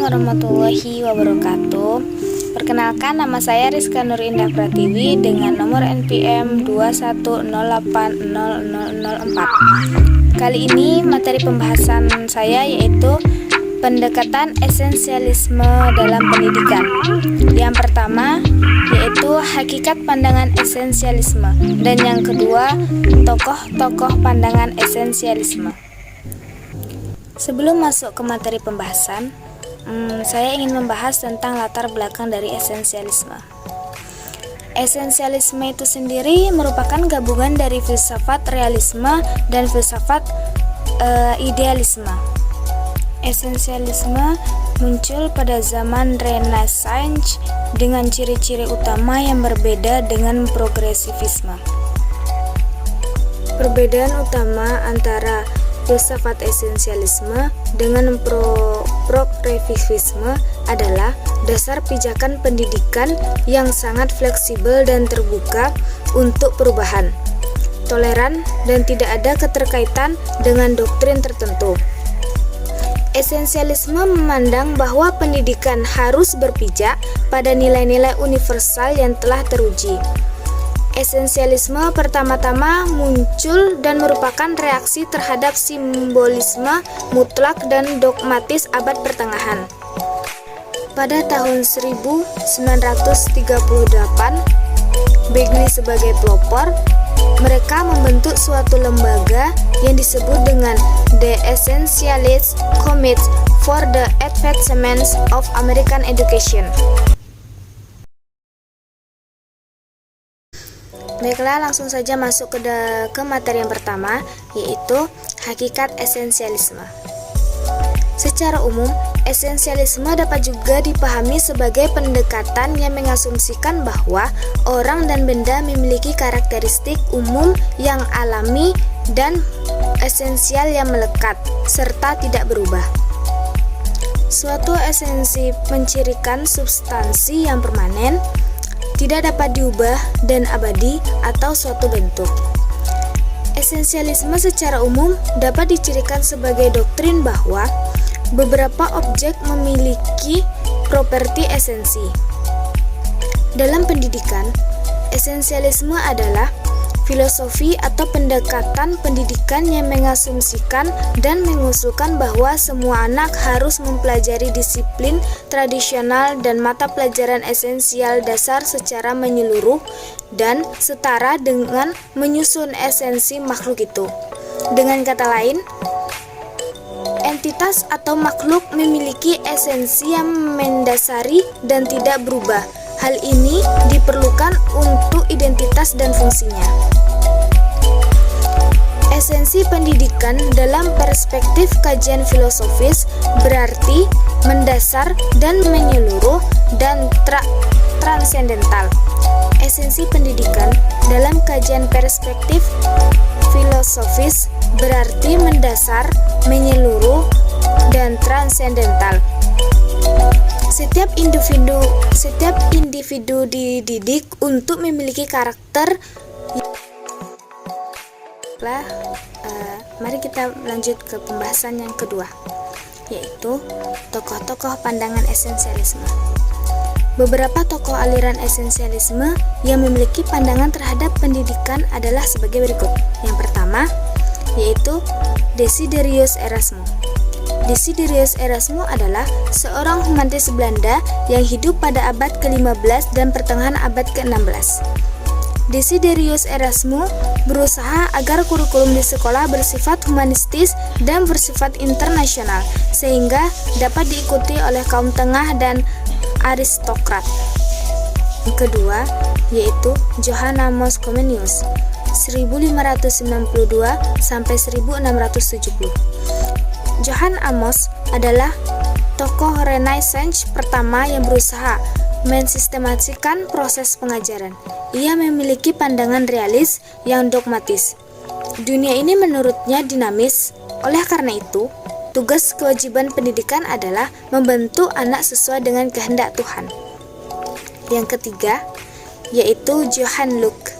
Assalamualaikum warahmatullahi wabarakatuh. Perkenalkan, nama saya Rizka Nur Indah Pratiwi dengan nomor NPM 2108004. Kali ini materi pembahasan saya yaitu pendekatan esensialisme dalam pendidikan. Yang pertama yaitu hakikat pandangan esensialisme, dan yang kedua tokoh-tokoh pandangan esensialisme. Sebelum masuk ke materi pembahasan, saya ingin membahas tentang latar belakang dari esensialisme. Esensialisme itu sendiri merupakan gabungan dari filsafat realisme dan filsafat idealisme. Esensialisme muncul pada zaman Renaissance dengan ciri-ciri utama yang berbeda dengan progresivisme. Perbedaan utama antara filsafat esensialisme dengan progresivisme adalah dasar pijakan pendidikan yang sangat fleksibel dan terbuka untuk perubahan, toleran, dan tidak ada keterkaitan dengan doktrin tertentu. Esensialisme memandang bahwa pendidikan harus berpijak pada nilai-nilai universal yang telah teruji. Esensialisme pertama-tama muncul dan merupakan reaksi terhadap simbolisme mutlak dan dogmatis abad pertengahan. Pada tahun 1938, Begli sebagai pelopor, mereka membentuk suatu lembaga yang disebut dengan The Essentialist Committee for the Advancement of American Education. Baiklah, langsung saja masuk ke materi yang pertama, yaitu hakikat esensialisme. Secara umum, esensialisme dapat juga dipahami sebagai pendekatan yang mengasumsikan bahwa orang dan benda memiliki karakteristik umum yang alami dan esensial yang melekat, serta tidak berubah. Suatu esensi mencirikan substansi yang permanen, tidak dapat diubah dan abadi atau suatu bentuk. Esensialisme secara umum dapat dicirikan sebagai doktrin bahwa beberapa objek memiliki properti esensi. Dalam pendidikan, esensialisme adalah filosofi atau pendekatan pendidikan yang mengasumsikan dan mengusulkan bahwa semua anak harus mempelajari disiplin tradisional dan mata pelajaran esensial dasar secara menyeluruh dan setara dengan menyusun esensi makhluk itu. Dengan kata lain, entitas atau makhluk memiliki esensi yang mendasari dan tidak berubah. Hal ini diperlukan untuk identitas dan fungsinya. Esensi pendidikan dalam perspektif kajian filosofis berarti mendasar dan menyeluruh dan transendental. Esensi pendidikan dalam kajian perspektif filosofis berarti mendasar, menyeluruh, dan transendental. Setiap individu dididik untuk memiliki karakter. Mari kita lanjut ke pembahasan yang kedua, yaitu tokoh-tokoh pandangan esensialisme. Beberapa tokoh aliran esensialisme yang memiliki pandangan terhadap pendidikan adalah sebagai berikut. Yang pertama, yaitu Desiderius Erasmus. Desiderius Erasmus adalah seorang humanis Belanda yang hidup pada abad ke-15 dan pertengahan abad ke-16. Desiderius Erasmus berusaha agar kurikulum di sekolah bersifat humanistis dan bersifat internasional, sehingga dapat diikuti oleh kaum tengah dan aristokrat. Yang kedua, yaitu Johann Amos Comenius, 1592 sampai 1670. Johann Amos adalah tokoh Renaissance pertama yang berusaha mensistematikan proses pengajaran. Ia memiliki pandangan realis yang dogmatis. Dunia ini menurutnya dinamis. Oleh karena itu, tugas kewajiban pendidikan adalah membentuk anak sesuai dengan kehendak Tuhan. Yang ketiga, yaitu Johann Locke,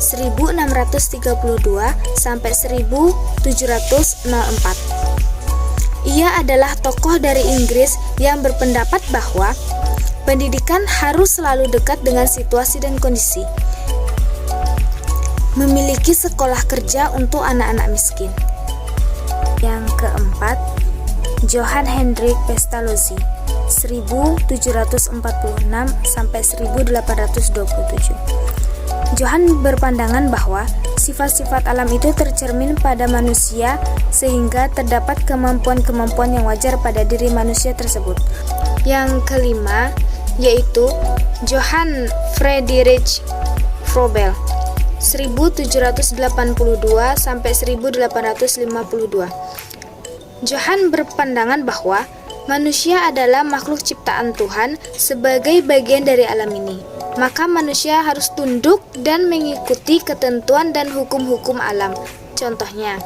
1632 sampai 1704. Ia adalah tokoh dari Inggris yang berpendapat bahwa pendidikan harus selalu dekat dengan situasi dan kondisi. Memiliki sekolah kerja untuk anak-anak miskin. Yang keempat, Johann Hendrik Pestalozzi 1746 sampai 1827. Johann berpandangan bahwa sifat-sifat alam itu tercermin pada manusia sehingga terdapat kemampuan-kemampuan yang wajar pada diri manusia tersebut. Yang kelima yaitu Johann Friedrich Froebel 1782 sampai 1852. Johann berpandangan bahwa manusia adalah makhluk ciptaan Tuhan sebagai bagian dari alam ini. Maka manusia harus tunduk dan mengikuti ketentuan dan hukum-hukum alam. Contohnya,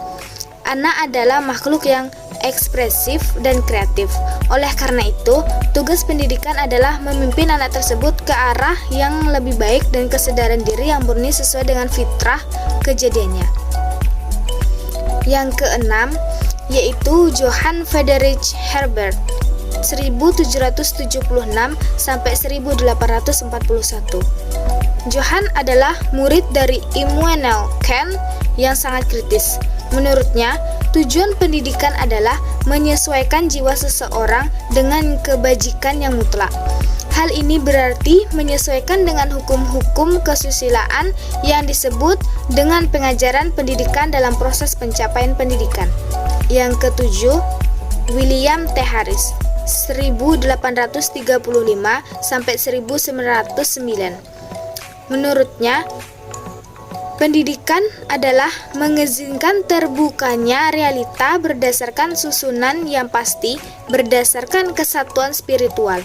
anak adalah makhluk yang ekspresif dan kreatif. Oleh karena itu, tugas pendidikan adalah memimpin anak tersebut ke arah yang lebih baik dan kesadaran diri yang murni sesuai dengan fitrah kejadiannya. Yang keenam, yaitu Johann Friedrich Herbert 1776 sampai 1841. Johann adalah murid dari Immanuel Kant yang sangat kritis. Menurutnya, tujuan pendidikan adalah menyesuaikan jiwa seseorang dengan kebajikan yang mutlak. Hal ini berarti menyesuaikan dengan hukum-hukum kesusilaan yang disebut dengan pengajaran pendidikan dalam proses pencapaian pendidikan. Yang ketujuh, William T. Harris 1835 sampai 1909. Menurutnya, pendidikan adalah mengizinkan terbukanya realita berdasarkan susunan yang pasti berdasarkan kesatuan spiritual.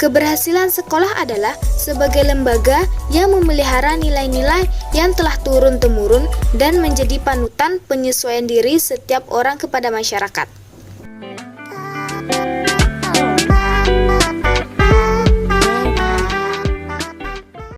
Keberhasilan sekolah adalah sebagai lembaga yang memelihara nilai-nilai yang telah turun-temurun dan menjadi panutan penyesuaian diri setiap orang kepada masyarakat.